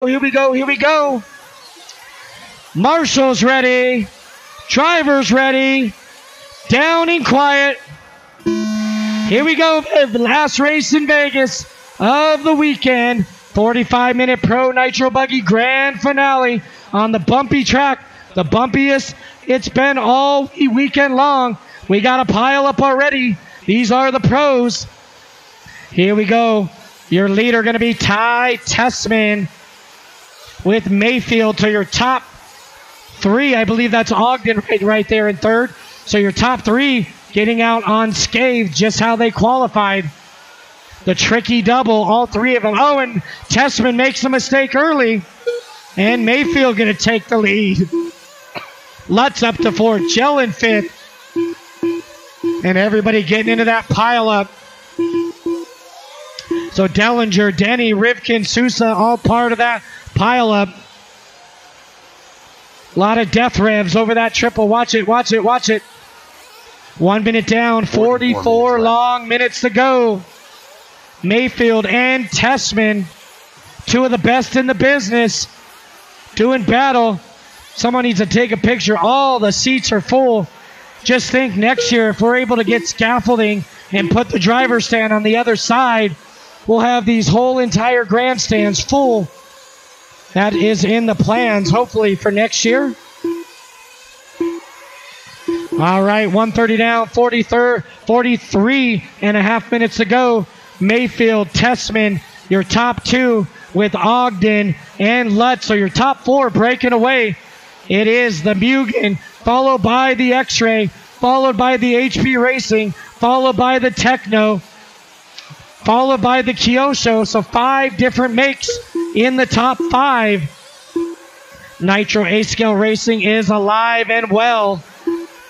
Here we go. Here we go. Marshall's ready. Driver's ready. Down and quiet. Here we go. The last race in Vegas of the weekend. 45-minute Pro Nitro Buggy Grand Finale on the bumpy track. The bumpiest it's been all weekend long. We got a pile up already. These are the pros. Here we go. Your leader going to be Tessmann with Maifield to your top three. I believe that's Ogden right there in third. So your top three getting out unscathed, just how they qualified. The tricky double, all three of them. Oh, and Tessmann makes a mistake early. And Maifield going to take the lead. Lutz up to fourth. Jelin fifth. And everybody getting into that pile up. So Dellinger, Denney, Rivkin, Sousa, all part of that pile up. A lot of death revs over that triple. Watch it, watch it, watch it. 1 minute down, 44 long minutes to go. Maifield and Tessmann, two of the best in the business, doing battle. Someone needs to take a picture. All the seats are full. Just think next year, if we're able to get scaffolding and put the driver's stand on the other side, we'll have these whole entire grandstands full. That is in the plans, hopefully, for next year. All right, 1:30 down, 43 and a half minutes to go. Maifield, Tessmann, your top two with Ogden and Lutz. So your top four breaking away. It is the Mugen, followed by the X-Ray, followed by the HP Racing, followed by the Techno, followed by the Kyosho. So 5 different makes in the top 5. Nitro A-Scale Racing is alive and well.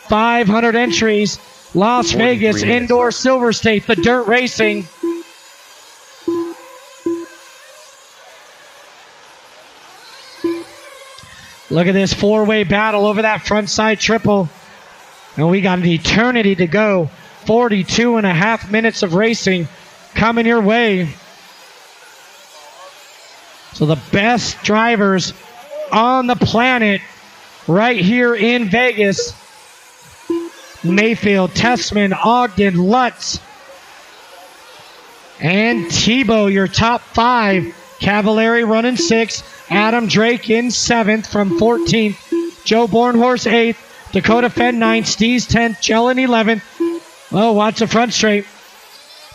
500 entries. Las Vegas Indoor Silver State, the Dirt Racing. Look at this 4-way battle over that front side triple. And we got an eternity to go. 42 and a half minutes of racing coming your way. So the best drivers on the planet right here in Vegas. Maifield, Tessmann, Ogden, Lutz, and Tebo, your top 5. Cavalieri running 6th. Adam Drake in 7th from 14th. Joe Bornhorst 8th. Dakotah Phend 9th. Stees 10th. Jelin 11th. Oh, watch the front straight.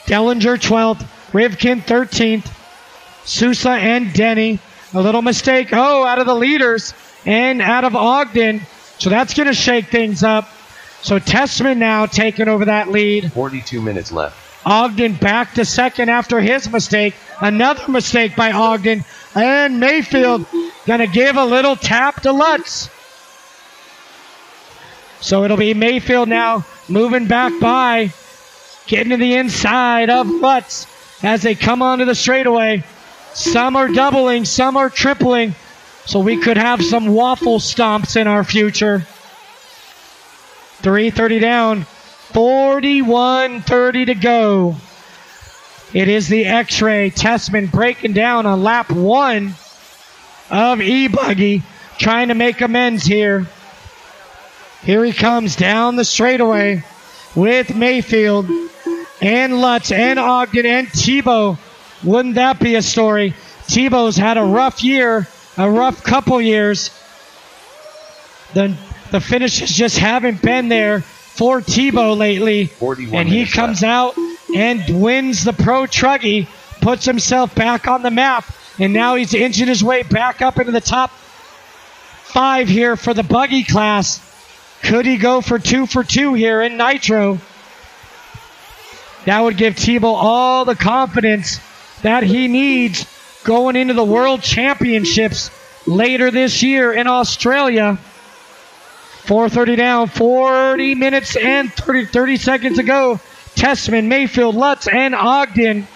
Dellinger 12th. Rivkin 13th. Sousa and Denney. A little mistake. Oh, out of the leaders and out of Ogden. So that's going to shake things up. So Tessmann now taking over that lead. 42 minutes left. Ogden back to second after his mistake. Another mistake by Ogden. And Maifield going to give a little tap to Lutz. So it'll be Maifield now moving back by, getting to the inside of Lutz as they come onto the straightaway. Some are doubling, some are tripling. So we could have some waffle stomps in our future. 3:30 down, 41:30 to go. It is the X-Ray. Tessmann breaking down on lap 1 of E-Buggy, trying to make amends here. Here he comes down the straightaway with Maifield and Lutz and Ogden and Tebo. Wouldn't that be a story? Tebo's had a rough year, a rough couple years. The finishes just haven't been there for Tebo lately. And he comes out and wins the Pro Truggy, puts himself back on the map, and now he's inching his way back up into the top 5 here for the buggy class. Could he go for 2 for 2 here in Nitro? That would give Tebo all the confidence that he needs going into the World Championships later this year in Australia. 4:30 down, 40 minutes and 30 seconds to go. Tessmann, Maifield, Lutz, and Ogden.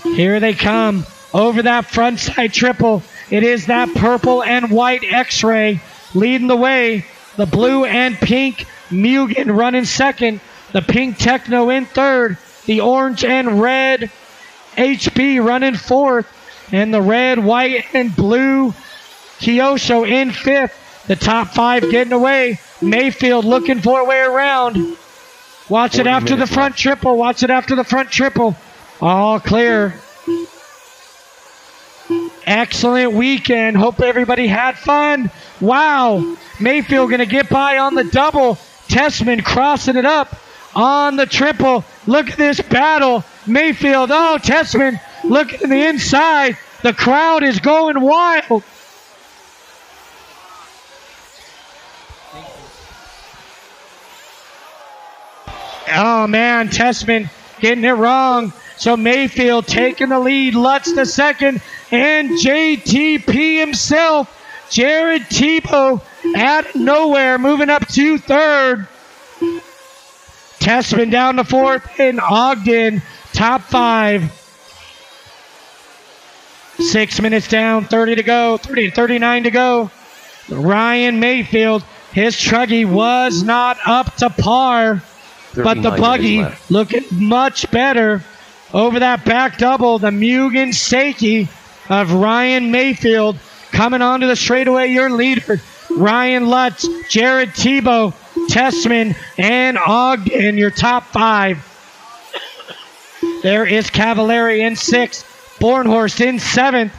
Here they come over that front side triple. It is that purple and white X-Ray leading the way. The blue and pink Mugen running second. The pink Techno in third. The orange and red HB running fourth. and the red, white, and blue Kyosho in 5th. The top 5 getting away. Maifield looking for a way around. Watch it after the front triple. Watch it after the front triple. All clear. Excellent weekend. Hope everybody had fun. Wow. Maifield going to get by on the double. Tessmann crossing it up on the triple. Look at this battle. Maifield. Oh, Tessmann looking to the inside. The crowd is going wild. Oh, man, Tessmann getting it wrong. So Maifield taking the lead. Lutz the second. And JTP himself, Jared Tebo, out of nowhere, moving up to 3rd. Tessmann down to 4th. And Ogden, top 5. 6 minutes down, 30 to go, 39 to go. Ryan Maifield, his truggy was not up to par. But the buggy looking much better over that back double. The Mugen Seiki of Ryan Maifield coming onto the straightaway. Your leader, Ryan Lutz, Jared Tebo, Tessmann, and Ogden, your top 5. There is Cavalieri in 6th. Bornhorst in 7th.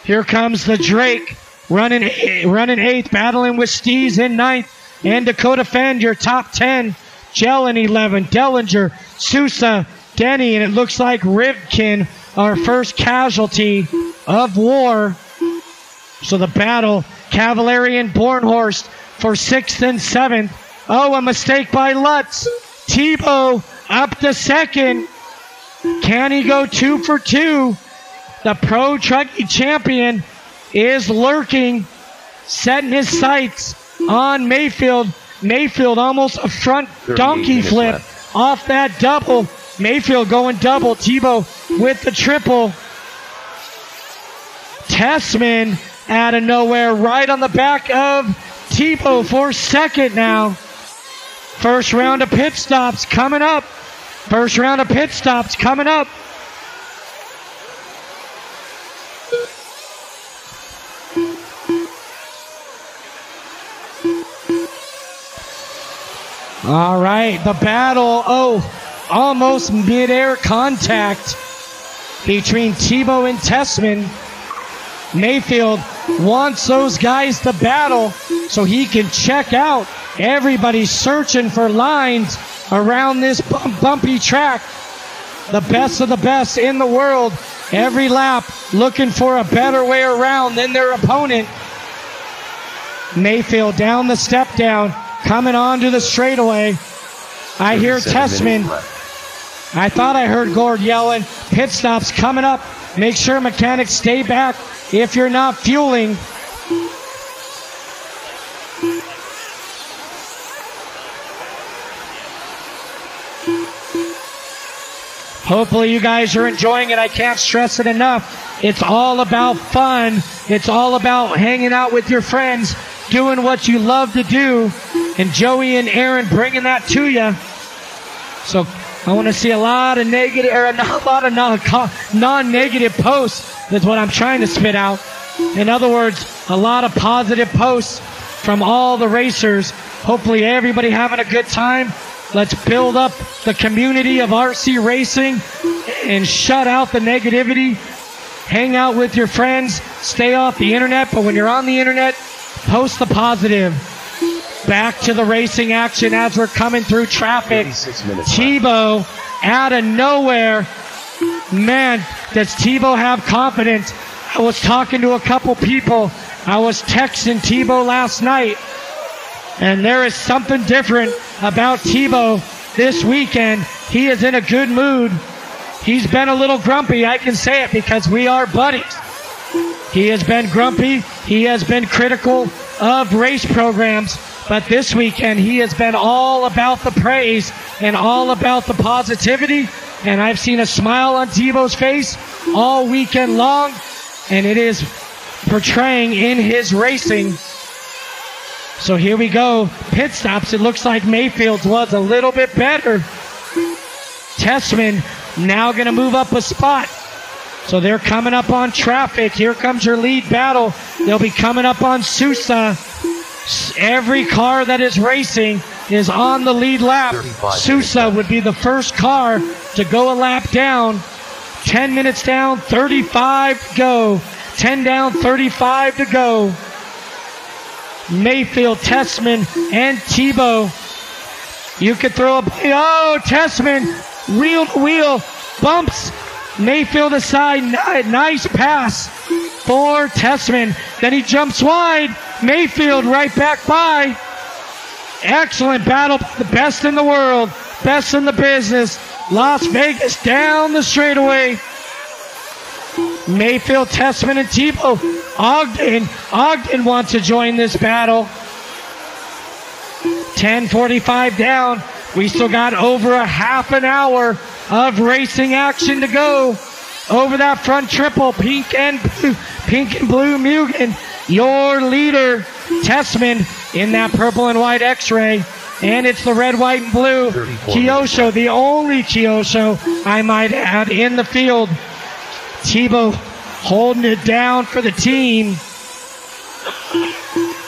Here comes the Drake running 8th, battling with Stees in 9th. And Dakotah Phend, your top 10. Jelin 11, Dellinger, Sousa, Denney, and it looks like Rivkin, our first casualty of war. So the battle, Cavalieri and Bornhorst for 6th and 7th. Oh, a mistake by Lutz. Tebo up to 2nd. Can he go 2 for 2? The Pro Trucking Champion is lurking, setting his sights on Maifield. Maifield almost a front donkey flip off that double. Maifield going double. Tebo with the triple. Tessmann out of nowhere right on the back of Tebo for 2nd now. First round of pit stops coming up. First round of pit stops coming up. All right, the battle. Oh, almost mid-air contact between Tebo and Tessmann. Maifield wants those guys to battle so he can check out. Everybody's searching for lines around this bumpy track. The best of the best in the world. Every lap looking for a better way around than their opponent. Maifield down the step down. Coming onto the straightaway. I hear Tessmann. I thought I heard Gord yelling. Pit stops coming up. Make sure mechanics stay back if you're not fueling. Hopefully you guys are enjoying it. I can't stress it enough. It's all about fun. It's all about hanging out with your friends, doing what you love to do. And Joey and Aaron bringing that to you. So I want to see a lot of negative, or a lot of non-negative posts. That's what I'm trying to spit out. In other words, a lot of positive posts from all the racers. Hopefully everybody having a good time. Let's build up the community of RC racing and shut out the negativity. Hang out with your friends. Stay off the internet. But when you're on the internet, post the positive. Back to the racing action as we're coming through traffic. Tebo out of nowhere. Man, does Tebo have confidence? I was talking to a couple people. I was texting Tebo last night. And there is something different about Tebo this weekend. He is in a good mood. He's been a little grumpy. I can say it because we are buddies. He has been grumpy. He has been critical of race programs. But this weekend, he has been all about the praise and all about the positivity. And I've seen a smile on Tebo's face all weekend long. And it is portraying in his racing. So here we go. Pit stops. It looks like Maifield's was a little bit better. Tessmann now going to move up a spot. So they're coming up on traffic. Here comes your lead battle. They'll be coming up on Sousa. Every car that is racing is on the lead lap. Sousa would be the first car to go a lap down. 10 minutes down, 35 to go. 10 down, 35 to go. Maifield, Tessmann, and Tebo. You could throw a... Oh, Tessmann, wheel to wheel, bumps Maifield aside. Nice pass for Tessmann. Then he jumps wide. Maifield right back by. Excellent battle. The best in the world. Best in the business. Las Vegas down the straightaway. Maifield, Tessmann, and Tebo. Ogden wants to join this battle. 10:45 down. We still got over a half an hour of racing action to go. Over that front triple, pink and blue Mugen. Your leader, Tessmann, in that purple and white X-ray. And it's the red, white, and blue Kyosho, the only Kyosho, I might add, in the field. Tebo holding it down for the team.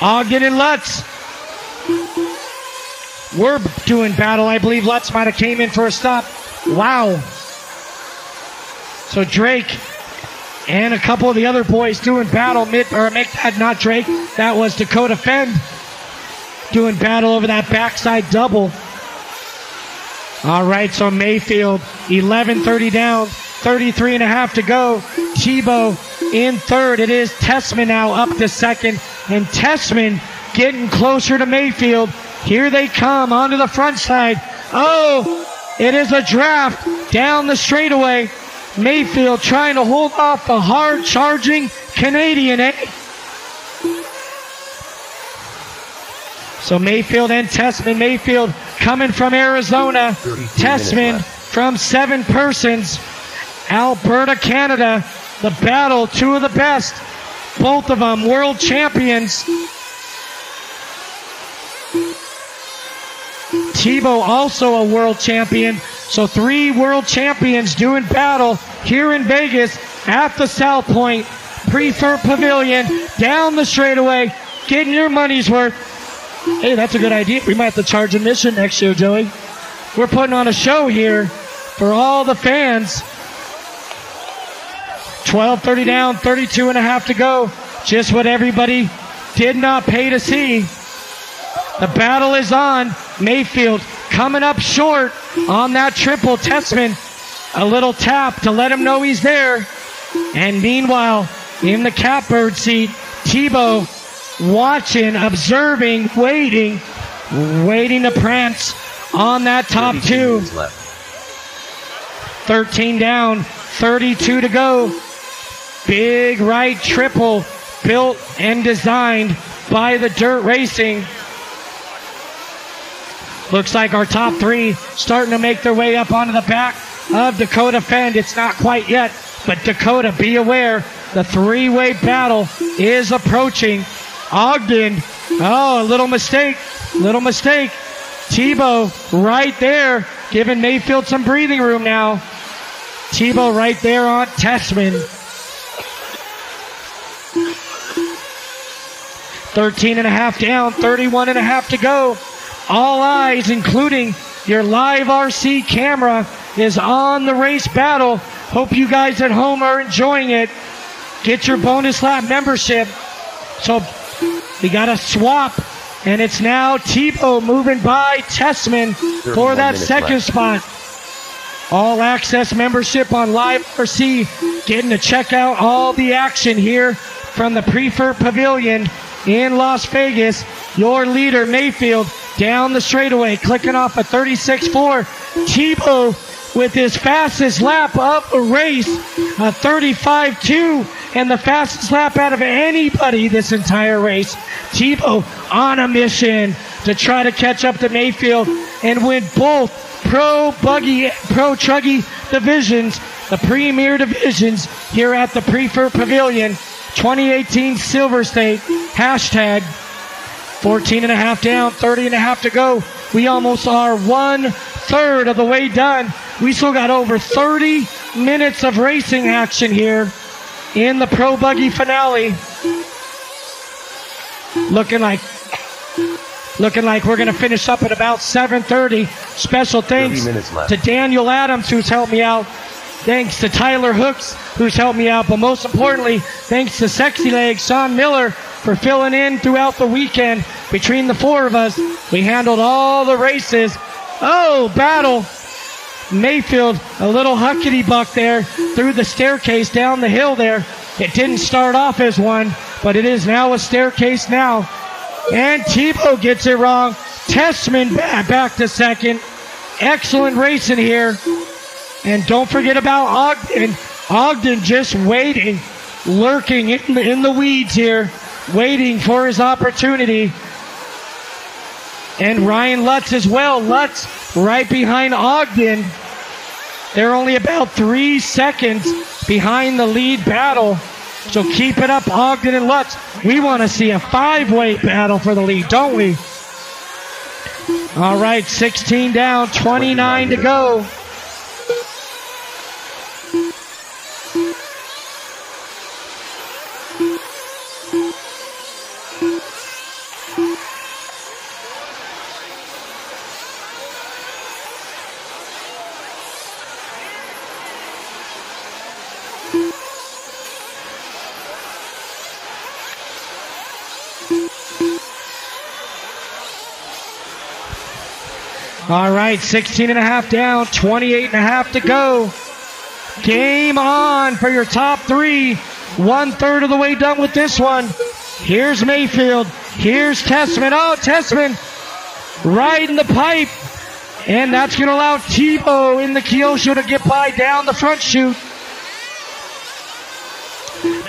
Ogden and Lutz. We're doing battle. I believe Lutz might have came in for a stop. Wow. So Drake and a couple of the other boys doing battle. Not Drake. That was Dakotah Phend doing battle over that backside double. All right, so Maifield, 11:30 down, 33 and a half to go. Tebo in third. It is Tessmann now up to second. And Tessmann getting closer to Maifield. Here they come onto the front side. Oh, it is a draft down the straightaway. Maifield trying to hold off the hard-charging Canadian. So Maifield and Tessmann. Maifield coming from Arizona. Tessmann from 7 persons. Alberta, Canada. The battle, 2 of the best. Both of them world champions. Tebo also a world champion. So 3 world champions doing battle here in Vegas at the South Point Preferred Pavilion, down the straightaway, getting your money's worth. Hey, that's a good idea. We might have to charge admission next year, Joey. We're putting on a show here for all the fans. 12:30 down, 32 and a half to go. Just what everybody did not pay to see. The battle is on. Maifield coming up short on that triple. Tessmann, a little tap to let him know he's there. And meanwhile, in the catbird seat, Tebo watching, observing, waiting to prance on that top 2. 13 down, 32 to go. Big right triple built and designed by the Dirt Racing. Looks like our top 3 starting to make their way up onto the back of Dakotah Phend. It's not quite yet, but Dakotah, be aware, the 3-way battle is approaching. Ogden, oh, a little mistake. Tebo right there, giving Maifield some breathing room now. Tebo right there on Tessmann. 13 and a half down, 31 and a half to go. All eyes, including your LiveRC camera, is on the race battle. Hope you guys at home are enjoying it. Get your bonus lap membership. So we got a swap, and it's now Tebo moving by Tessmann for that second spot. All access membership on LiveRC, getting to check out all the action here from the Preferred Pavilion in Las Vegas. Your leader, Maifield, down the straightaway, clicking off a 36.4. Tebo with his fastest lap of the race, a 35.2, and the fastest lap out of anybody this entire race. Tebo on a mission to try to catch up to Maifield and win both Pro Buggy, Pro Truggy divisions, the premier divisions here at the Preferred Pavilion. 2018 Silver State, hashtag 14 and a half down, 30 and a half to go. We almost are 1/3 of the way done. We still got over 30 minutes of racing action here in the Pro Buggy finale. Looking like we're going to finish up at about 7:30. Special thanks to Daniel Adams, who's helped me out. Thanks to Tyler Hooks, who's helped me out. But most importantly, thanks to Sexy Legs, Sean Miller, for filling in throughout the weekend. Between the four of us, we handled all the races. Oh, battle. Mayfield, a little huckety buck there through the staircase down the hill there. It didn't start off as one, but it is now a staircase now. And Tebo gets it wrong. Tessmann back to second. Excellent racing here. And don't forget about Ogden. Ogden just waiting, lurking in the weeds here, waiting for his opportunity. And Ryan Lutz as well. Lutz right behind Ogden. They're only about 3 seconds behind the lead battle. So keep it up, Ogden and Lutz. We want to see a 5-way battle for the lead, don't we? All right, 16 down, 29 to go. All right, 16 and a half down, 28 and a half to go. Game on for your top three. 1/3 of the way done with this one. Here's Mayfield. Here's Tessmann. Oh, Tessmann right in the pipe. And that's going to allow Tebo in the Kyosho to get by down the front chute.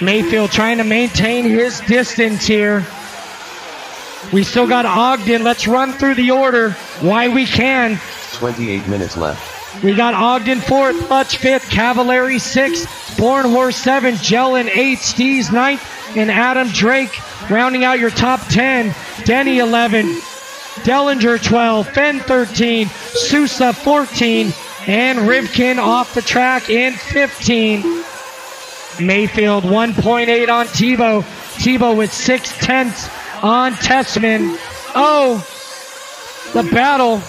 Mayfield trying to maintain his distance here. We still got Ogden. Let's run through the order why we can. 28 minutes left. We got Ogden 4th, Lutz 5th, Cavalieri 6th, Bornhorst 7th, Jelin 8th, Stees 9th, and Adam Drake rounding out your top 10. Denney 11, Dellinger 12, Phend 13, Sousa 14, and Rivkin off the track in 15. Mayfield 1.8 on Tebo. Tebo with 6/10 on Tessmann. Oh, the battle.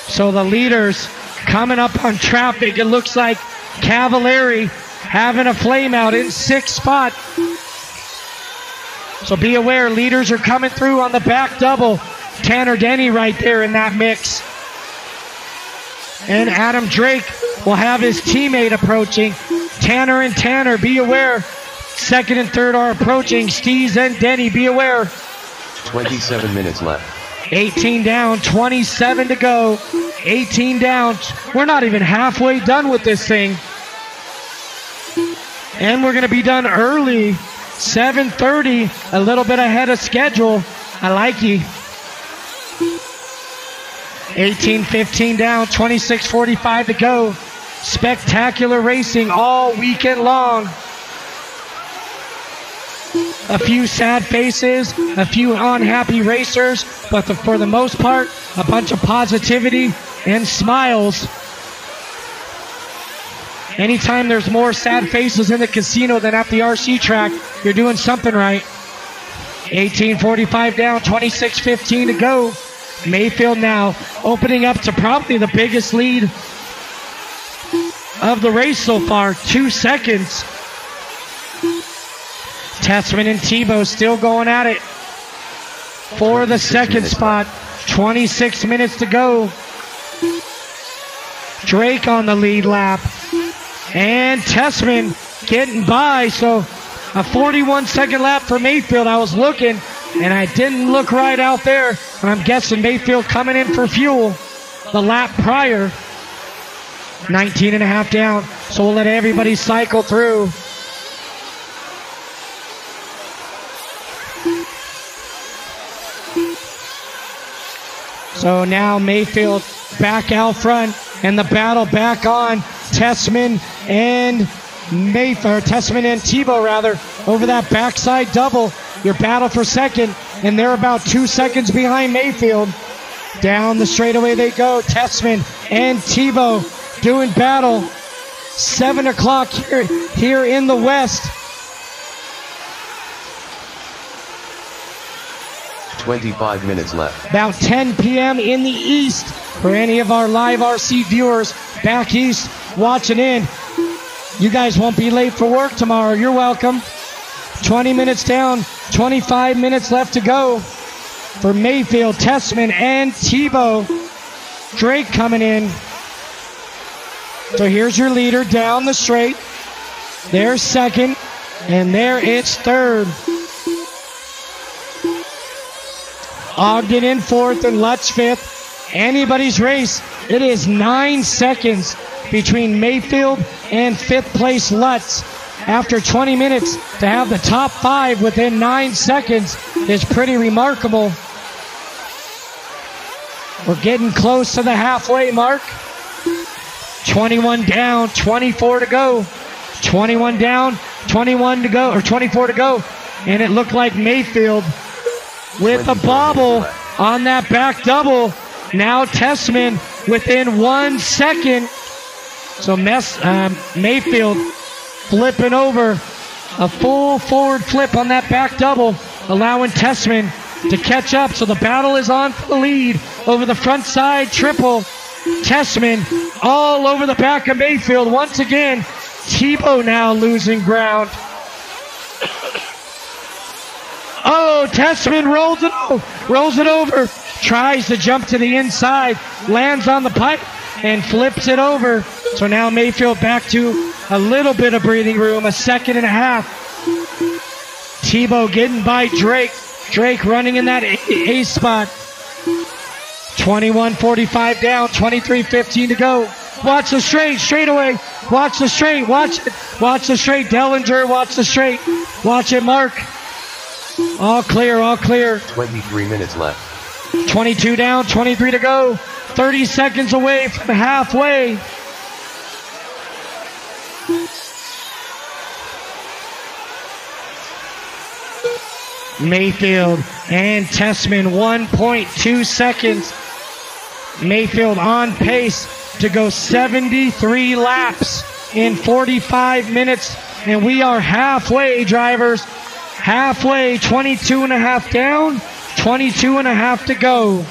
So the leaders coming up on traffic. It looks like Cavalieri having a flame out in 6th spot. So be aware, leaders are coming through on the back double. Tanner Denney right there in that mix. And Adam Drake will have his teammate approaching. Tanner and Tanner, be aware. 2nd and 3rd are approaching. Stees and Denney, be aware. 27 minutes left. 18 down, 27 to go. 18 down. We're not even halfway done with this thing. And we're going to be done early. 7:30, a little bit ahead of schedule. I like you. 18-15 down, 26:45 to go. Spectacular racing all weekend long. A few sad faces, a few unhappy racers, but for the most part, a bunch of positivity and smiles. Anytime there's more sad faces in the casino than at the RC track, you're doing something right. 18:45 down, 26:15 to go. Mayfield now opening up to probably the biggest lead of the race so far, 2 seconds. Tessmann and Tebo still going at it for the second spot. 26 minutes to go. Drake on the lead lap. And Tessmann getting by. So a 41-second lap for Mayfield. I was looking, and I didn't look right out there. I'm guessing Mayfield coming in for fuel the lap prior. 19 and a half down. So we'll let everybody cycle through. So now Mayfield back out front and the battle back on. Tessmann and Tessmann and Tebo rather over that backside double. Your battle for second, and they're about 2 seconds behind Mayfield. Down the straightaway they go. Tessmann and Tebo doing battle. 7 o'clock here in the west. 25 minutes left. About 10 p.m. in the east for any of our LiveRC viewers back east watching in. You guys won't be late for work tomorrow. You're welcome. 20 minutes down, 25 minutes left to go for Maifield, Tessmann, and Tebo. Drake coming in. So here's your leader down the straight. There's second, and there it's third. Ogden in fourth and Lutz fifth. Anybody's race. It is 9 seconds between Maifield and fifth place Lutz. After 20 minutes, to have the top 5 within 9 seconds is pretty remarkable. We're getting close to the halfway mark. 21 down, 24 to go. 21 down, 21 to go, or 24 to go. And it looked like Maifield with a bobble on that back double. Now Tessmann within 1 second. So Maifield flipping over a full forward flip on that back double, allowing Tessmann to catch up. So the battle is on for the lead over the front side triple. Tessmann all over the back of Maifield. Once again, Tebo now losing ground. Oh, Tessmann rolls it over. Tries to jump to the inside. Lands on the pipe and flips it over. So now Maifield back to a little bit of breathing room. A second and a half. Tebo getting by Drake. Drake running in that A spot. 21:45 down. 23:15 to go. Watch the straight away. Watch the straight. Watch it. Watch the straight. Dellinger. Watch the straight. Watch it, Mark. All clear, all clear. 23 minutes left. 22 down, 23 to go. 30 seconds away from halfway. Maifield and Tessmann, 1.2 seconds. Maifield on pace to go 73 laps in 45 minutes. And we are halfway, drivers. Halfway, 22 and a half down, 22 and a half to go.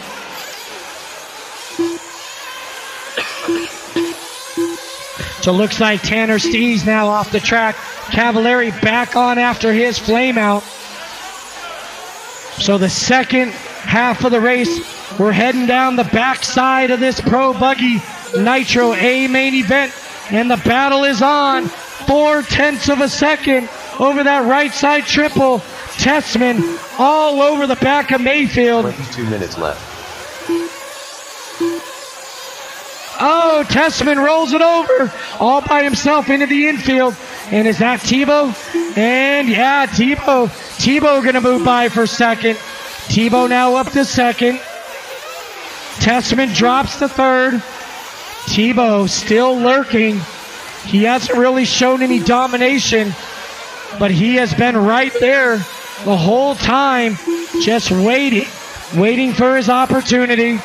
So it looks like Tanner Stees now off the track. Cavalieri back on after his flame out. So the second half of the race, we're heading down the backside of this Pro Buggy Nitro A main event. And the battle is on. 0.4 of a second over that right side triple. Tessmann all over the back of Maifield. 22 minutes left. Oh, Tessmann rolls it over all by himself into the infield. And is that Tebo? And yeah, Tebo. Tebo going to move by for second. Tebo now up to second. Tessmann drops to third. Tebo still lurking. He hasn't really shown any domination, but he has been right there the whole time, just waiting for his opportunity.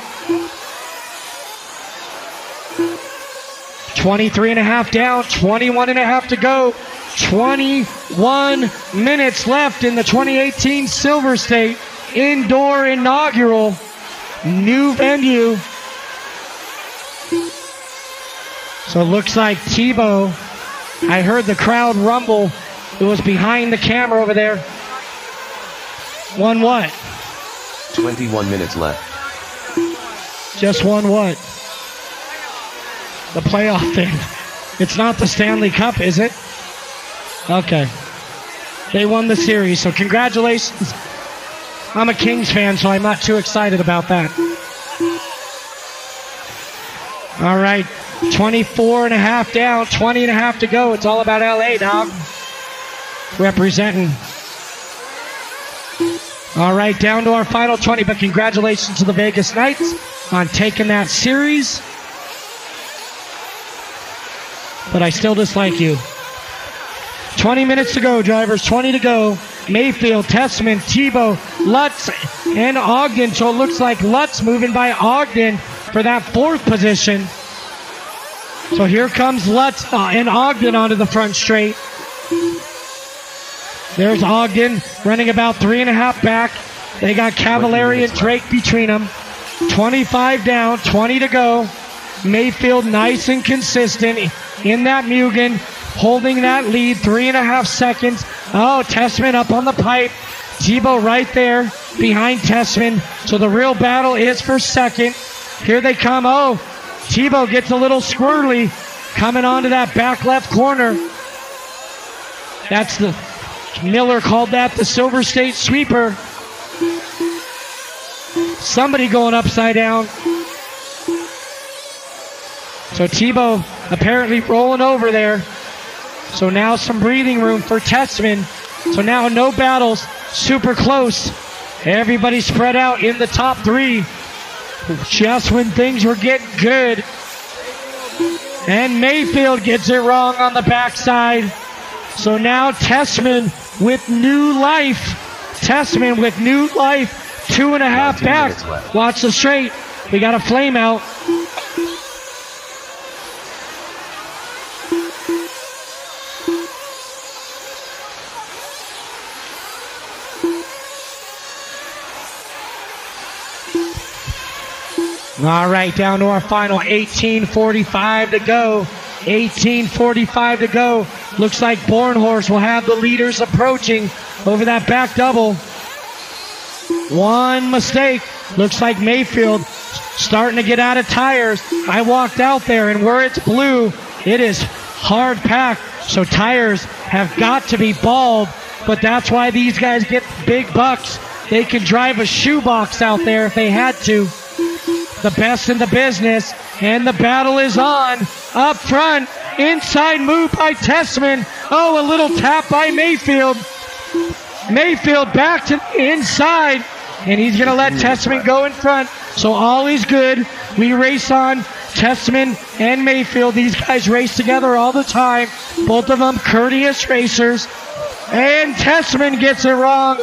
23 and a half down, 21 and a half to go. 21 minutes left in the 2018 Silver State Indoor Inaugural. New venue. So it looks like Tebo, I heard the crowd rumble. It was behind the camera over there. Won what? 21 minutes left. Just won what? The playoff thing. It's not the Stanley Cup, is it? Okay. They won the series, so congratulations. I'm a Kings fan, so I'm not too excited about that. All right. 24 and a half down, 20 and a half to go. It's all about LA, dog. Representing. All right, down to our final 20, but congratulations to the Vegas Knights on taking that series. But I still dislike you. 20 minutes to go, drivers, 20 to go. Maifield, Tessmann, Tebo, Lutz, and Ogden. So it looks like Lutz moving by Ogden for that 4th position. So here comes Lutz and Ogden onto the front straight. There's Ogden running about 3.5 back. They got Cavalieri and Drake between them. 25 down, 20 to go. Maifield nice and consistent in that Mugen, holding that lead, 3.5 seconds. Oh, Tessmann up on the pipe. Tebo right there behind Tessmann. So the real battle is for second. Here they come. Oh, Tebo gets a little squirrely coming onto that back left corner. That's the Miller called that the Silver State sweeper. Somebody going upside down. So Tebo apparently rolling over there. So now some breathing room for Tessmann. So now no battles, super close. Everybody spread out in the top 3. Just when things were getting good. And Maifield gets it wrong on the backside. So now Tessmann with new life. Tessmann with new life. 2.5 back. Watch the straight. We got a flame out. All right, down to our final 18:45 to go. 18:45 to go. Looks like Bornhorst will have the leaders approaching over that back double. One mistake. Looks like Maifield starting to get out of tires. I walked out there, and where it's blue, it is hard packed. So tires have got to be bald, but that's why these guys get big bucks. They can drive a shoebox out there if they had to. The best in the business, and the battle is on. Up front, inside move by Tessmann. Oh, a little tap by Maifield. Maifield back to the inside, and he's going to let Tessmann go in front. So all is good. We race on. Tessmann and Maifield, these guys race together all the time. Both of them courteous racers. And Tessmann gets it wrong.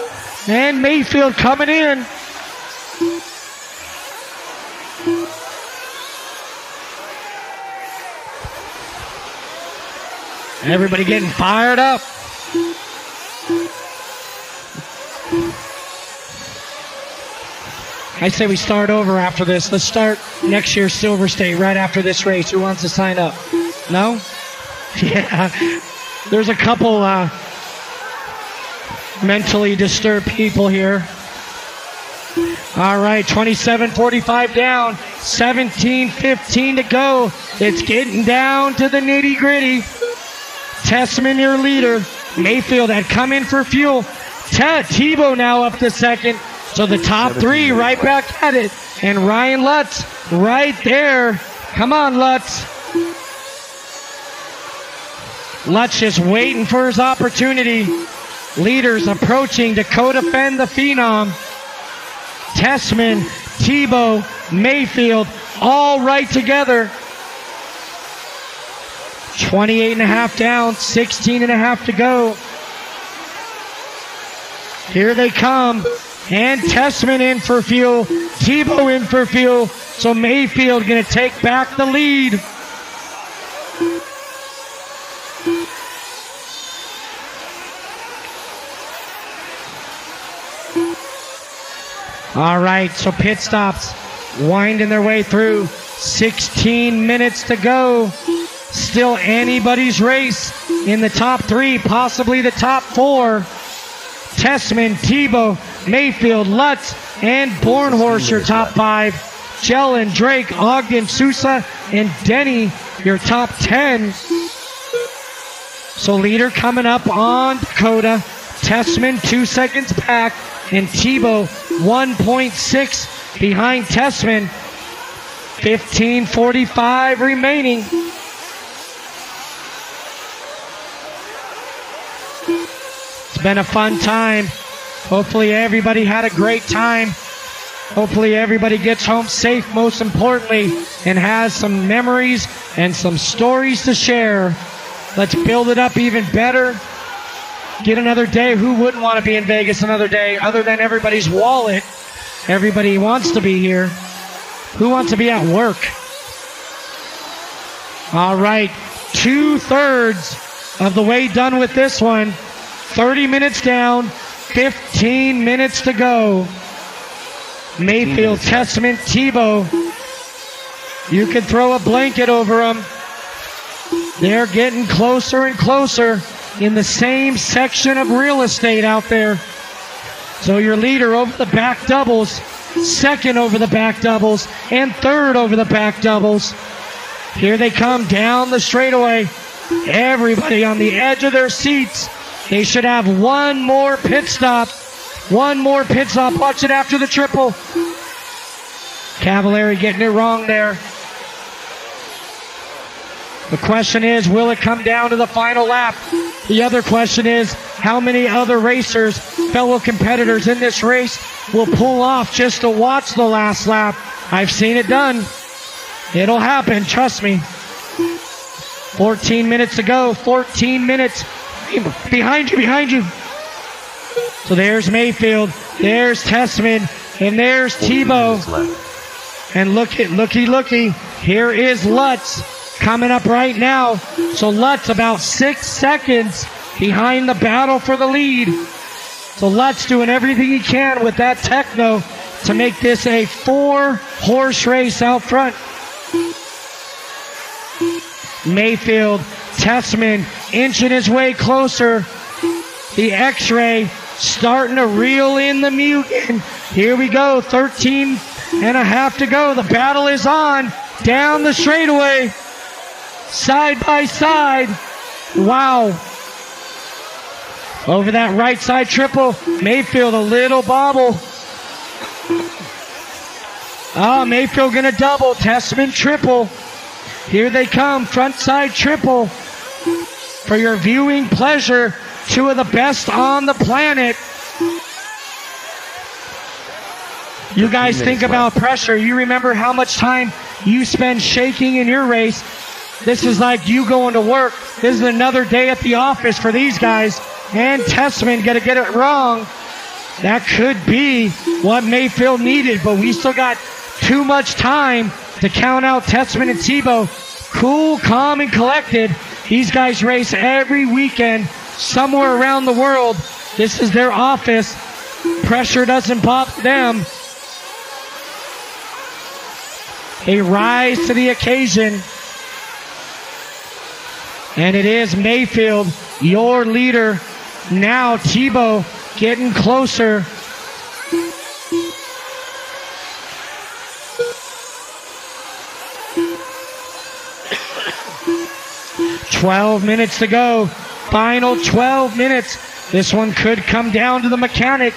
And Maifield coming in. Everybody getting fired up. I say we start over after this. Let's start next year's Silver State right after this race. Who wants to sign up? No? Yeah. There's a couple mentally disturbed people here. All right, 27:45 down, 17:15 to go. It's getting down to the nitty-gritty. Tessmann, your leader. Maifield had come in for fuel. Tebo now up to second. So the top 3 right back at it. And Ryan Lutz right there. Come on, Lutz. Lutz just waiting for his opportunity. Leaders approaching. Dakotah Phend, the Phenom. Tessmann, Tebo, Maifield, all right together. 28.5 down, 16.5 to go. Here they come. And Tessmann in for fuel. Tebo in for fuel. So Maifield going to take back the lead. All right, so pit stops winding their way through. 16 minutes to go. Still anybody's race in the top 3, possibly the top 4. Tessmann, Tebo, Maifield, Lutz, and Bornhorst, your top 5. Jelin, Drake, Ogden, Sousa, and Denney, your top 10. So leader coming up on Dakotah. Tessmann 2 seconds back, and Tebo 1.6 behind Tessmann. 15:45 remaining. It's been a fun time. Hopefully everybody had a great time. Hopefully everybody gets home safe, most importantly, and has some memories and some stories to share. Let's build it up even better. get another day. Who wouldn't want to be in Vegas another day other than everybody's wallet? Everybody wants to be here. Who wants to be at work? All right, 2/3 of the way done with this one. 30 minutes down, 15 minutes to go. Maifield, Tessmann, Tebo. You can throw a blanket over them. They're getting closer and closer in the same section of real estate out there. So your leader over the back doubles, second over the back doubles, and third over the back doubles. Here they come down the straightaway. Everybody on the edge of their seats. They should have one more pit stop. One more pit stop. Watch it after the triple. Cavalieri getting it wrong there. The question is, will it come down to the final lap? The other question is, how many other racers, fellow competitors in this race, will pull off just to watch the last lap? I've seen it done. It'll happen, trust me. 14 minutes to go, 14 minutes. Behind you. So there's Maifield, there's Tessmann, and there's Tebo. And looky. Here is Lutz coming up right now. So Lutz about 6 seconds behind the battle for the lead. So Lutz doing everything he can with that techno to make this a 4-horse race out front. Maifield, Tessmann inching his way closer. The X-ray starting to reel in the Mugen. Here we go, 13 and a half to go. The battle is on down the straightaway, side by side. Wow. Over that right side triple, Maifield a little bobble. Maifield gonna double, Tessmann triple. Here they come, front side triple. For your viewing pleasure, two of the best on the planet. You guys think about pressure. You remember how much time you spend shaking in your race. This is like you going to work. This is another day at the office for these guys. And Tessmann gonna get it wrong. That could be what Maifield needed, but we still got too much time to count out Tessmann and Tebo. Cool, calm, and collected. These guys race every weekend somewhere around the world. This is their office. Pressure doesn't bother them. They rise to the occasion. And it is Maifield, your leader. Now Tebo getting closer. $12 minutes to go. Final 12 minutes. This one could come down to the mechanic.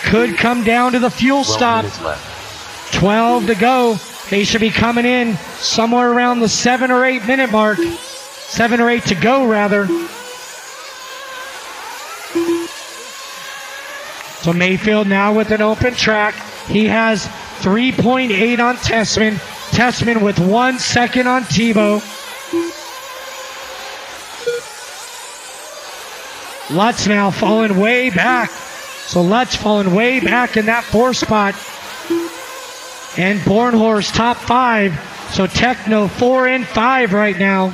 Could come down to the fuel stop. 12 to go. They should be coming in somewhere around the 7 or 8 minute mark. 7 or 8 to go, rather. So Maifield now with an open track. He has 3.8 on Tessmann. Tessmann with 1 second on Tebo. Lutz now falling way back. So Lutz falling way back in that 4 spot. And Bornhorst top 5. So Techno 4 and 5 right now.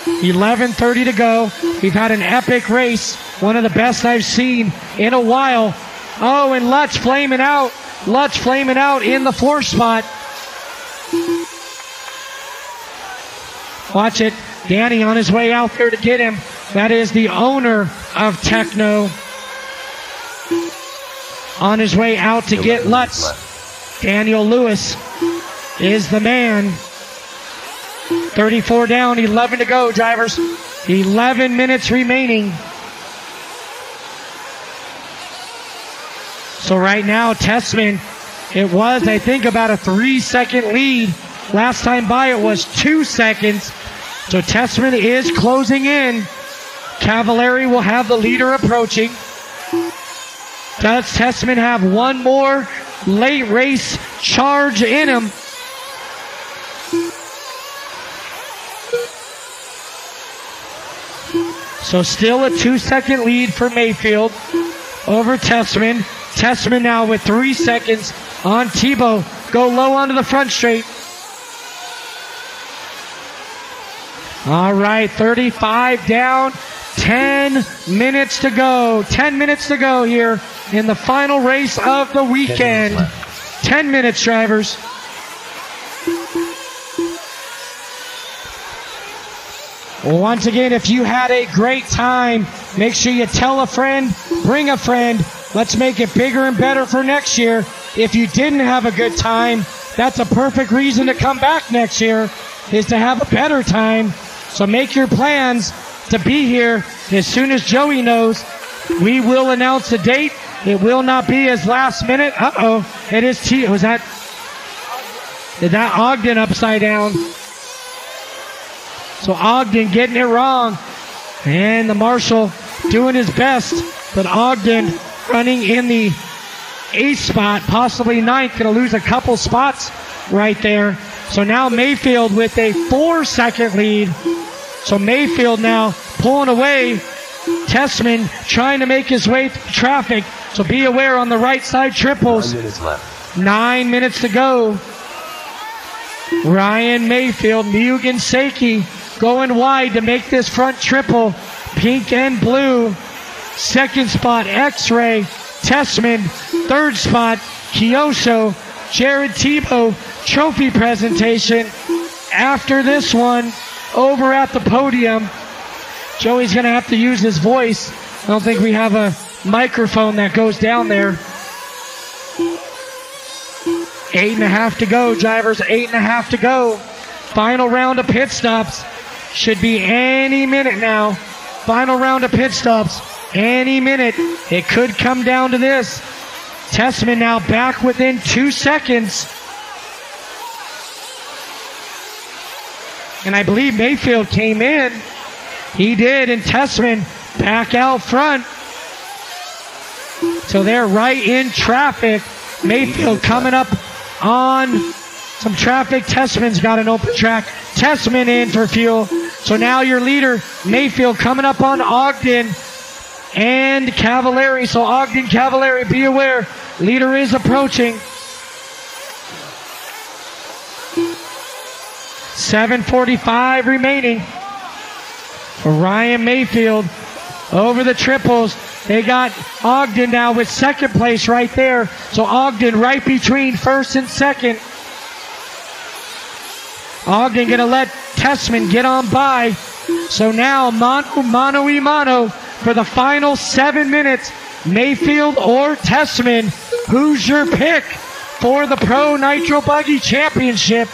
11:30 to go. We've had an epic race. One of the best I've seen in a while. Oh, and Lutz flaming out. Lutz flaming out in the 4 spot. Watch it. Denney on his way out there to get him. That is the owner of Techno. On his way out to get Lutz. Daniel Lewis is the man. 34 down, 11 to go, drivers. 11 minutes remaining. So right now, Tessmann, it was, I think, about a 3-second lead. Last time by, it was 2 seconds. So Tessmann is closing in. Cavalieri will have the leader approaching. Does Tessmann have one more late race charge in him? So still a 2-second lead for Maifield over Tessmann. Tessmann now with 3 seconds on Tebo. Go low onto the front straight. All right, 35 down, 10 minutes to go. 10 minutes to go here in the final race of the weekend. 10 minutes, drivers. Once again, if you had a great time, make sure you tell a friend, bring a friend. Let's make it bigger and better for next year. If you didn't have a good time, that's a perfect reason to come back next year, is to have a better time. So make your plans to be here as soon as Joey knows. We will announce the date. It will not be as last minute. Uh-oh. It is was that Ogden upside down? So Ogden getting it wrong. And the marshal doing his best. But Ogden running in the 8th spot, possibly 9th. Going to lose a couple spots right there. So now Maifield with a 4-second lead. So Maifield now pulling away. Tessmann trying to make his way through traffic. So be aware on the right side triples. 9 minutes left. 9 minutes to go. Ryan Maifield, Mugen Seiki going wide to make this front triple. Pink and blue. 2nd spot, X-Ray. Tessmann. 3rd spot, Kyosho. Jared Tebo trophy presentation. After this one, over at the podium, Joey's going to have to use his voice. I don't think we have a microphone that goes down there. 8.5 to go, drivers. 8.5 to go. Final round of pit stops. Should be any minute now. Final round of pit stops. Any minute. It could come down to this. Tessmann now back within 2 seconds. And I believe Maifield came in. He did, and Tessmann back out front. So they're right in traffic. Maifield coming up on some traffic. Tessmann's got an open track. Tessmann in for fuel. So now your leader, Maifield, coming up on Ogden and Cavalieri. So Ogden, Cavalieri, be aware. Leader is approaching. 7:45 remaining for Ryan Maifield over the triples. They got Ogden now with 2nd place right there. So Ogden right between 1st and 2nd. Ogden going to let Tessmann get on by. So now mano y mano for the final 7 minutes. Maifield or Tessmann. Who's your pick for the Pro Nitro Buggy Championship?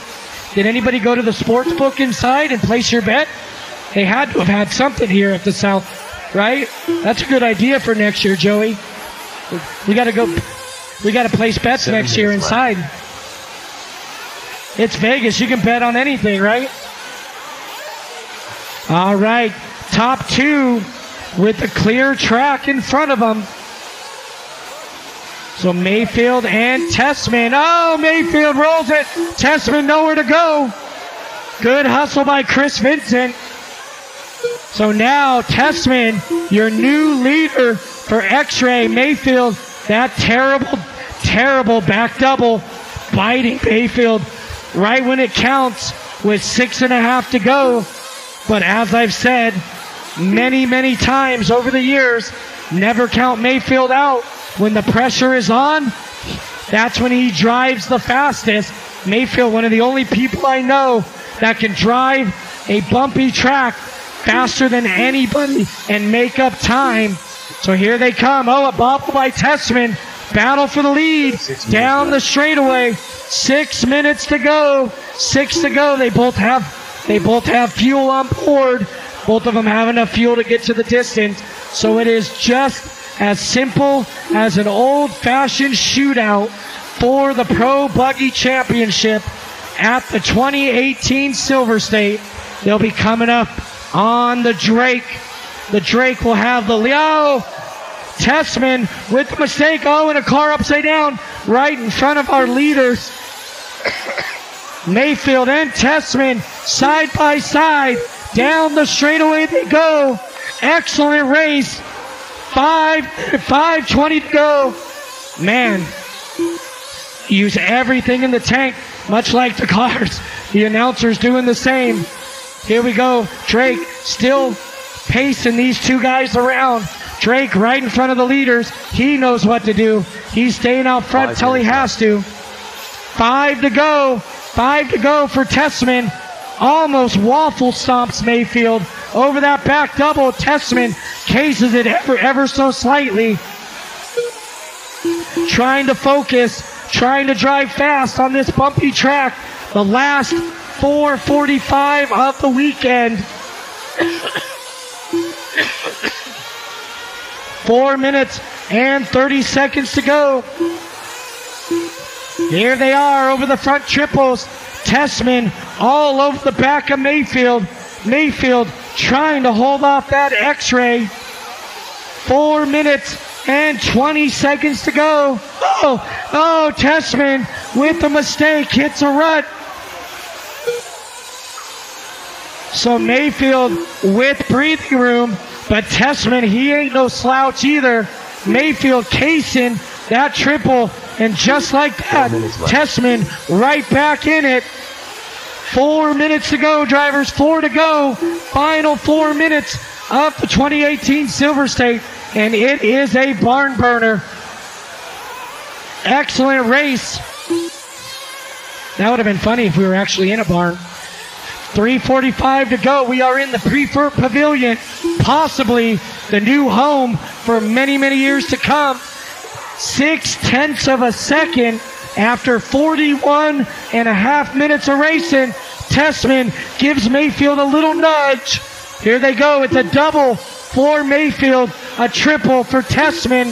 Did anybody go to the sports book inside and place your bet? They had to have had something here at the South, right? That's a good idea for next year, Joey. We got to place bets next year inside. It's Vegas. You can bet on anything, right? All right. Top 2 with the clear track in front of them. So Maifield and Tessmann. Oh, Maifield rolls it. Tessmann nowhere to go. Good hustle by Chris Vincent. So now Tessmann, your new leader for X-Ray. Maifield, that terrible back double, biting Maifield right when it counts with 6.5 to go. But as I've said many times over the years, never count Maifield out. When the pressure is on, that's when he drives the fastest. Maifield, one of the only people I know that can drive a bumpy track faster than anybody and make up time. So here they come. Oh, a bobble by Tessmann. Battle for the lead. Down the straightaway. 6 minutes to go. 6 to go. They both have fuel on board. Both of them have enough fuel to get to the distance. So it is just as simple as an old-fashioned shootout for the Pro Buggy Championship at the 2018 Silver State. They'll be coming up on the Drake. The Drake will have the Leo. Tessmann with the mistake. Oh, and a car upside down right in front of our leaders. Maifield and Tessmann side by side. Down the straightaway they go. Excellent race. 5:20 to go. Man, use everything in the tank, much like the cars. The announcers doing the same. Here we go. Drake still pacing these two guys around. Drake right in front of the leaders. He knows what to do. He's staying out front till he has to. 5 to go. 5 to go for Tessmann. Almost waffle stomps Maifield. Over that back double, Tessmann cases it ever so slightly. Trying to focus, trying to drive fast on this bumpy track. The last 4:45 of the weekend. 4 minutes and 30 seconds to go. Here they are over the front triples. Tessmann all over the back of Maifield. Maifield trying to hold off that X-ray. 4 minutes and 20 seconds to go. Oh, Tessmann with a mistake hits a rut. So Maifield with breathing room, but Tessmann, he ain't no slouch either. Maifield casing that triple, and just like that, Tessmann right back in it. 4 minutes to go, drivers, 4 to go. Final 4 minutes of the 2018 Silver State, and it is a barn burner. Excellent race. That would have been funny if we were actually in a barn. 3:45 to go. We are in the Preferred Pavilion, possibly the new home for many, many years to come. 0.6 of a second after 41 and a half minutes of racing. Tessmann gives Maifield a little nudge. Here they go. It's a double for Maifield, a triple for Tessmann.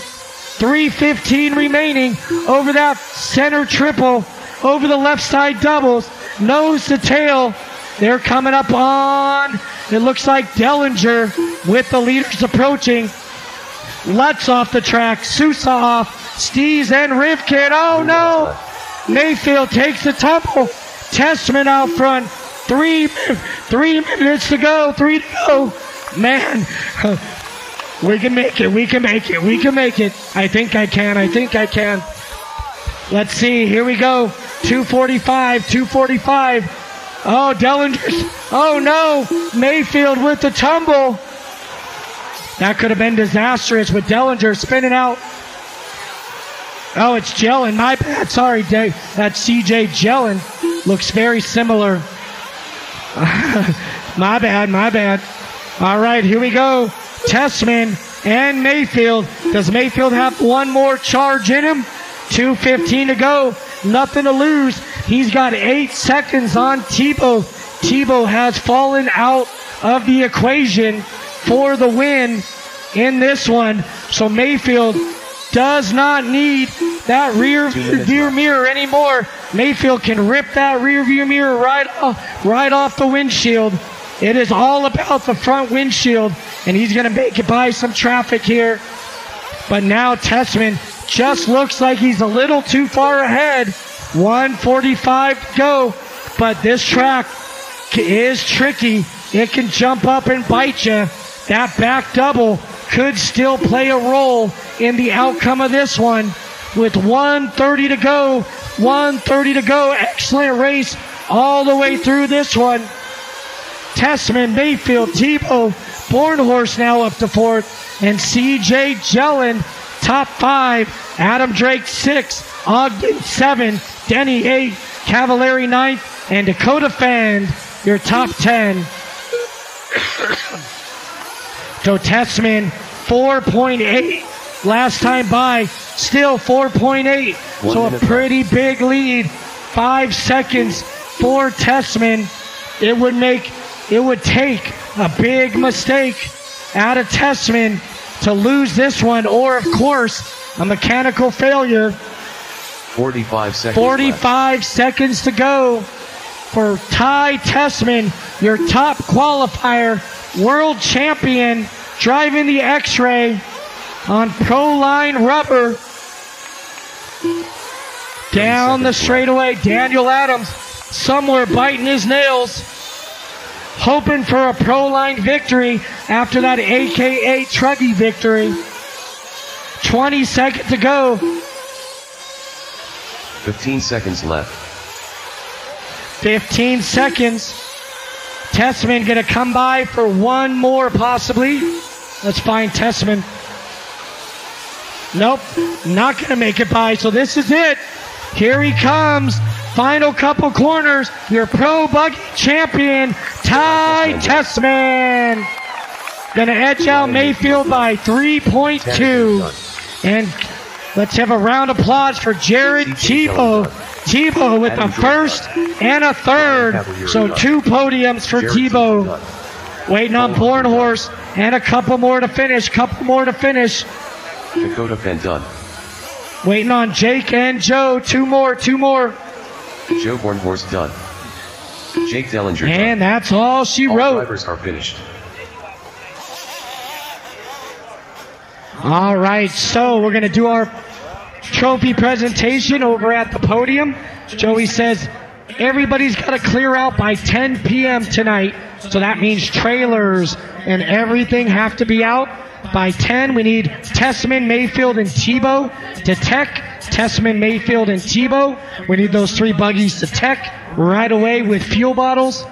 3:15 remaining over that center triple, over the left side doubles, nose to tail. They're coming up on, it looks like Dellinger with the leaders approaching. Lutz off the track, Sousa off, Stees and Rivkin. Oh no! Maifield takes the tumble. Tessmann out front. 3 minutes to go, 3 to go. Man, we can make it, we can make it, we can make it. I think I can. Let's see, here we go. 2:45. Oh, Dellinger's. Oh no, Maifield with the tumble. That could have been disastrous with Dellinger spinning out. Oh, it's Jelin. My bad. Sorry, Dave. That's CJ Jelin. Looks very similar. My bad. All right, here we go. Tessmann and Maifield. Does Maifield have one more charge in him? 2:15 to go. Nothing to lose. He's got 8 seconds on Tebo. Tebo has fallen out of the equation for the win in this one. So Maifield does not need that rear view mirror anymore. Maifield can rip that rear view mirror right off the windshield. It is all about the front windshield, and he's going to make it by some traffic here. But now Tessmann just looks like he's a little too far ahead. 1:45 to go, but this track is tricky. It can jump up and bite you. That back double could still play a role in the outcome of this one. With 1:30 to go, excellent race all the way through this one. Tessmann, Maifield, Tebo, Bornhorst now up to 4th, and CJ Jelin top 5. Adam Drake 6, Ogden 7, Denney 8, Cavalieri 9th, and Dakotah Phend your top 10. So Tessmann 4.8 last time by, still 4.8. So a pretty big lead. 5 seconds for Tessmann. It would take a big mistake out of Tessmann to lose this one, or of course a mechanical failure. 45 seconds to go for Ty Tessmann, your top qualifier, world champion, driving the X-Ray on Proline rubber. Down the straightaway, Daniel Adams somewhere biting his nails. hoping for a Pro Line victory after that AKA Truggy victory. 20 seconds to go. 15 seconds left. 15 seconds. Tessmann gonna come by for one more possibly. Let's find Tessmann. Nope, not gonna make it by, so this is it. Here he comes. Final couple corners. Your Pro Buggy champion, Ty Tessmann. Gonna edge out Maifield by 3.2. And let's have a round of applause for Jared Tebo. Tebo with a first and a third. So 2 podiums for Tebo. Waiting on Bornhorst and a couple more to finish. Dakotah Phend done. Waiting on Jake and Joe. Two more. Joe Bornhorst done. Jake Dellinger done. And that's all she All wrote. drivers are finished. All right, so we're going to do our trophy presentation over at the podium. Joey says everybody's got to clear out by 10 p.m. tonight. So that means trailers and everything have to be out by 10. We need Tessmann, Maifield, and Tebo to tech. Tessmann, Maifield, and Tebo. We need those 3 buggies to tech right away with fuel bottles.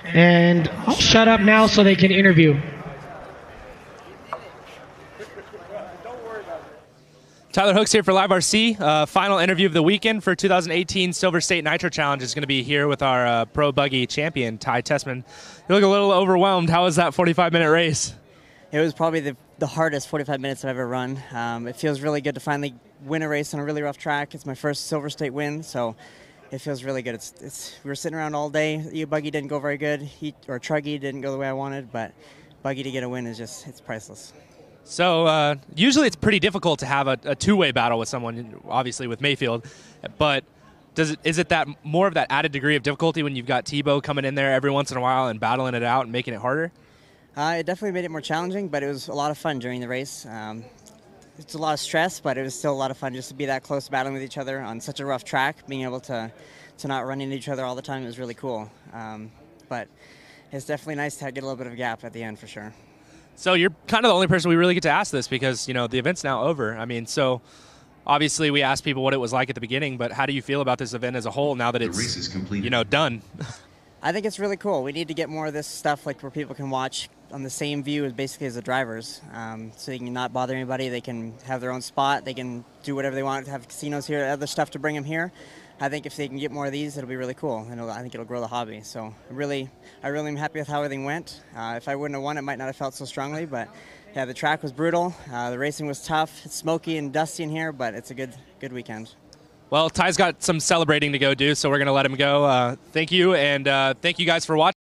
And I'll shut up now so they can interview. Tyler Hooks here for LiveRC. Final interview of the weekend for 2018 Silver State Nitro Challenge is going to be here with our Pro Buggy champion, Ty Tessmann. You look a little overwhelmed. How was that 45-minute race? It was probably the hardest 45 minutes I've ever run. It feels really good to finally win a race on a really rough track. It's my first Silver State win, so it feels really good. We were sitting around all day. Buggy didn't go very good. Truggy didn't go the way I wanted, but Buggy to get a win is it's priceless. So usually it's pretty difficult to have a two-way battle with someone, obviously with Maifield, but is it that more of that added degree of difficulty when you've got Tebo coming in there every once in a while and battling it out and making it harder? It definitely made it more challenging, but it was a lot of fun during the race. It's a lot of stress, but it was still a lot of fun just to be that close battling with each other on such a rough track. Being able to not run into each other all the time was really cool. But it's definitely nice to get a little bit of a gap at the end for sure. So you're kind of the only person we really get to ask this because, the event's now over. I mean, so obviously we asked people what it was like at the beginning, but how do you feel about this event as a whole now that it's, done? I think it's really cool. We need to get more of this stuff where people can watch on the same view as basically as the drivers. So they can not bother anybody. They can have their own spot. They can do whatever they want, have casinos here, other stuff to bring them here. I think if they can get more of these, it'll be really cool, and I think it'll grow the hobby. So I really am happy with how everything went. If I wouldn't have won, it might not have felt so strongly, but yeah, the track was brutal. The racing was tough. It's smoky and dusty in here, but it's a good weekend. Well, Ty's got some celebrating to go do, so we're going to let him go. Thank you, and thank you guys for watching.